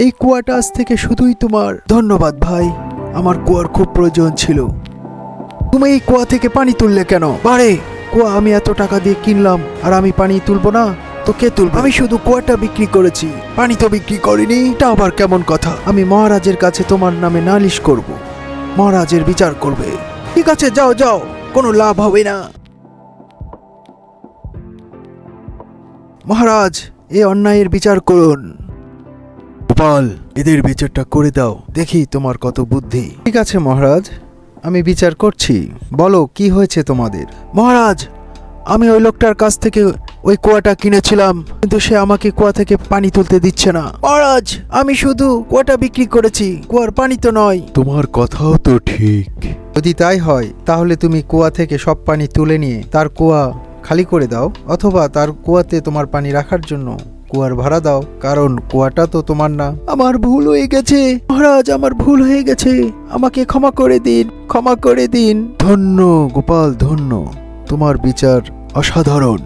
এই কুয়াটা আজ থেকে শুধুই তোমার। ধন্যবাদ ভাই, আমার কুয়ার খুব প্রয়োজন ছিল। তুমি এই কুয়া থেকে পানি তুললে কেন? বারে, কুয়া আমি এত টাকা দিয়ে কিনলাম, আর আমি পানি তুলবো না তো কে তুলবে? আমি শুধু কুয়াটা বিক্রি করেছি, পানি তো বিক্রি করিনি। এটা আবার কেমন কথা? আমি মহারাজের কাছে তোমার নামে নালিশ করব, মহারাজের বিচার করবে। ঠিক আছে, যাও যাও, কোনো লাভ হবে না। মহারাজ, এই অন্যায়ের বিচার করুন। গোপাল, এদের বিচারটা করে দাও, দেখি তোমার কত বুদ্ধি। ঠিক আছে মহারাজ, আমি বিচার করছি। বলো কি হয়েছে তোমাদের? মহারাজ, আমি ওই লোকটার কাছ থেকে ওই কুয়াটা কিনেছিলাম, কিন্তু সে আমাকে কুয়া থেকে পানি তুলতে দিচ্ছে না। মহারাজ, আমি শুধু কুয়াটা বিক্রি করেছি, কুয়ার পানি তো নয়। তোমার কথাও তো ঠিক। যদি তাই হয় তাহলে তুমি কুয়া থেকে সব পানি তুলে নিয়ে তার কুয়া খালি করে দাও, অথবা তার কুয়াতে তোমার পানি রাখার জন্য কুয়ার ভাড়া দাও, কারণ কুয়াটা তো তোমার না। আমার ভুল হয়ে গেছে মহারাজ, আমার ভুল হয়ে গেছে, আমাকে ক্ষমা করে দিন, ক্ষমা করে দিন। ধন্য গোপাল, ধন্য, তোমার বিচার অসাধারণ।